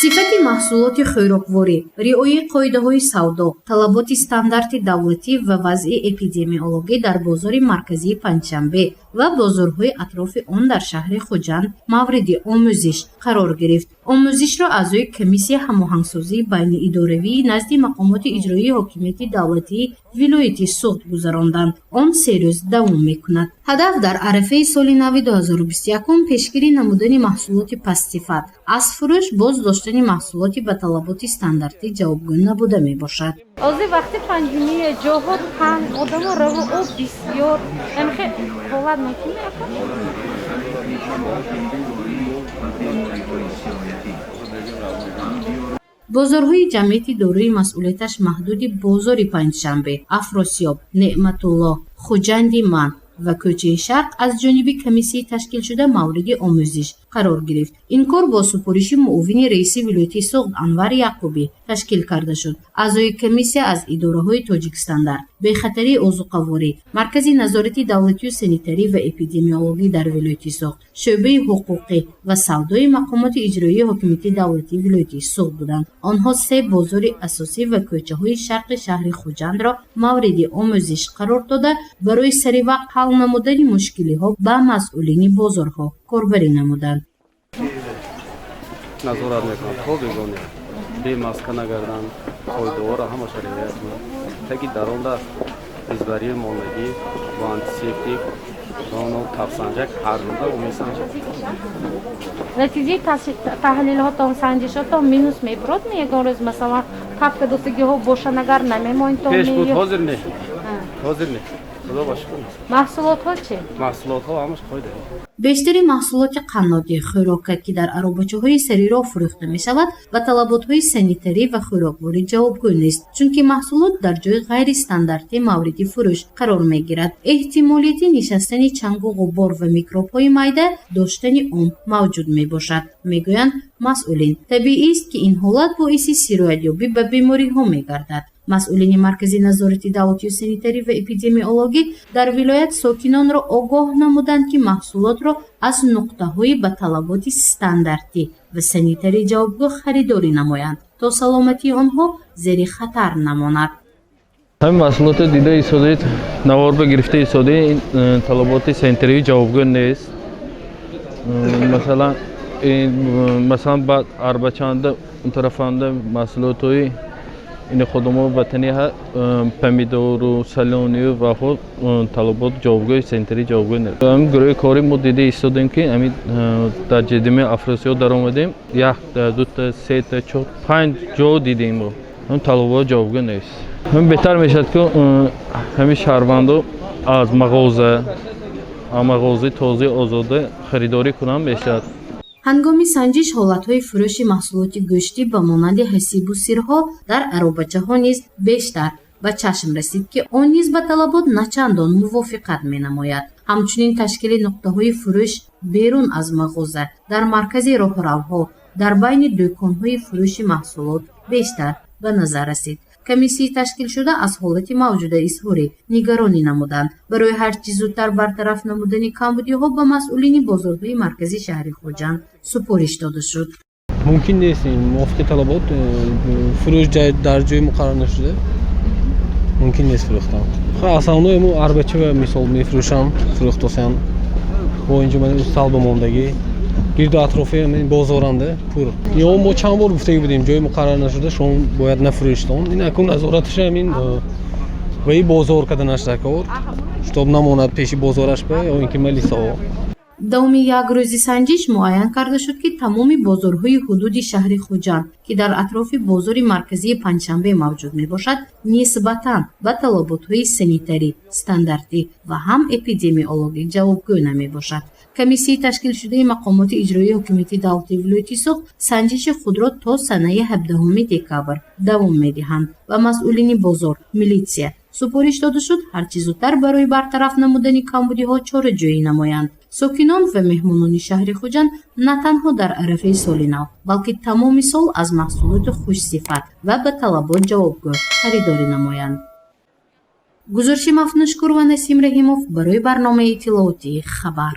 сифати маҳсулоти хӯрокворӣ, риояи қоидаҳои савдо, талаботи стандарти давлатӣ ва вазъи эпидемиологӣ дар бозори марказии Панҷшанбе ва бозорҳои атрофи он дар шаҳри Хуҷанд мавриди омӯзиш қарор гирифт. омӯзишро аъзои комиссия ҳамоҳангсозии байниидоравии назди мақомоти иҷроии ҳокимияти давлатии вилояти Суғд гузаронданд. он 3 рӯз давом мекунад. ҳадаф дар арафаи соли нави 2021 пешгирӣ намудани маҳсулоти пастсифат, аз фурӯш боз доштани маҳсулоти ба талаботи стандартӣ ҷавобгӯ набуда мебошад. ҳозир вақти панҷумии ҷоҳо панд одамо раву об бисёр хе ҳолат мумкин бозорҳои ҷамъияти дорӯи масъулияташ маҳдуди бозори Панҷшанбе, Афросиёб, Неъматулло, Хуҷанди Ман ва Кӯчаи Шарқ аз ҷониби комиссияи ташкилшуда мавриди омӯзиш қарор гирифт. ин кор бо супориши муовини раиси вилояти Суғд Анвар Яъқубӣ ташкил карда шуд. аъзои комиссия аз идораҳои Тоҷикстандар, бехатарии озуқаворӣ, маркази назорати давлатию санитарӣ ва эпидемиологӣ дар вилояти Суғд, шӯъбаи ҳуқуқӣ ва савдои мақомоти иҷроии ҳокимияти давлатии вилояти Суғд буданд. онҳо 3 бозори асосӣ ва кӯчаҳои шарқи шаҳри Хуҷандро мавриди омӯзиш қарор дода, барои саривақт ҳал намудани мушкилиҳо ба масъулини бозорҳо корбарӣ намуданд. назорат мекунад хо бегоне бемаска нагарданд, қоидаҳоро ҳамаша риоят кунанд. таки дар он даст избарии молнагӣ ва антисептик ва оно тафсанҷак ҳар рӯза месанҷад. натиҷаи таҳлилҳотон санҷишотон минус мебурад ягон рӯз масалан капка достагиҳо боша нагар намемоин то пеш буд ҳозир не ҳозир не худо ба шукр. маҳсулотҳо чӣ? маҳсулотҳо ҳамаш қоида. бештари маҳсулоти қаннодӣ, хӯрока, ки дар аробачаҳои сарироҳ фурӯхта мешавад, ба талаботҳои санитарӣ ва хӯрокворӣ ҷавобгӯ нест, чунки маҳсулот дар ҷои ғайристандартӣ мавриди фурӯш қарор мегирад. эҳтимолияти нишастани чангу ғубор ва микробҳои майда доштани он мавҷуд мебошад, мегӯянд масъулин. табиист, ки ин ҳолат боиси сироятёбӣ ба бемориҳо мегардад. масъулини маркази назорати давлатию санитарӣ ва эпидемиологӣ дар вилоят сокинонро огоҳ намуданд, ки маҳсулотро аз нуқтаҳои ба талаботи стандартӣ ва санитарӣ ҷавобгӯ харидорӣ намоянд, то саломатии онҳо зери хатар намонад. ҳамин маҳсулоти дида истодаи навор ба гирифта истодаи талаботи санитарӣ ҷавобгӯ нест. масалан ба арбачанда тарафанда маҳсулотҳои ин ходумо ватанӣ помидору салонию ва хо талабот ҷавобгӯи санитарӣ ҷавобгӯ нест. ҳамин гурӯҳи кори мо дида истодем, ки ҳамин дар ҷедими Афросиёб даромадем, 1 2 3 4 5 ҷо дидем мо ҳамин талабот ҷавобгӯ нест. ҳамин беҳтар мешавад, ки ҳамин шаҳрвандо аз мағозаи тозаи озода харидорӣ кунанд мешавад. ҳангоми санҷиш ҳолатҳои фурӯши маҳсулоти гӯштӣ ба монанди ҳасибу сирҳо дар аробачаҳо низ бештар ба чашм расид, ки он низ ба талабот начандон мувофиқат менамояд. ҳамчунин ташкили нуқтаҳои фурӯш берун аз мағоза, дар маркази роҳравҳо, дар байни дӯконҳои фурӯши маҳсулот бештар ба назар расид. комиссияи ташкилшуда аз ҳолати мавҷуда изҳори нигаронӣ намуданд. барои ҳарчи зудтар бартараф намудани камбудиҳо ба масъулини бозорҳои маркази шаҳри Хуҷанд супориш дода шуд. мумкин нест мувофиқи талабот фурӯш дар ҷои муқаррар нашуда мумкин нест фурӯхтан. асално мо арбача мисол мефурӯшам фурӯхтосам бо инҷомади салба мондагӣ гирду атрофи бозоранда пур. ё мо чанд бор гуфтагӣ будем ҷои муқаррар нашуда шумо бояд нафурӯштон. ин акун назораташ ҳамин ва ин бозор карданаш дар кор штоб намонад пеши бозораш ба ё ин ки малисаҳо. давоми як рӯзи санҷиш муайян карда шуд, ки тамоми бозорҳои ҳудуди шаҳри Хуҷанд, ки дар атрофи бозори марказии Панҷшанбе мавҷуд мебошад, нисбатан ба талаботҳои санитарӣ, стандартӣ ва ҳам эпидемиологӣ ҷавобгӯ намебошад. комиссияи ташкилшудаи мақомоти иҷроии ҳокимияти давлатии вилояти Суғд санҷиши худро то санаи 17 декабр давом медиҳанд ва масъулини бозор, милитсия супориш дода шуд ҳарчи зудтар барои бартараф намудани камбудиҳо чораҷӯӣ намоянд. сокинон ва меҳмонони шаҳри Хуҷанд на танҳо дар арафаи соли нав, балки тамоми сол аз маҳсулоти хушсифат ва ба талабот ҷавобгӯ харидорӣ намоянд. гузориши Мафнушкур ва Насим Раҳимов барои барномаи иттилоотии Хабар.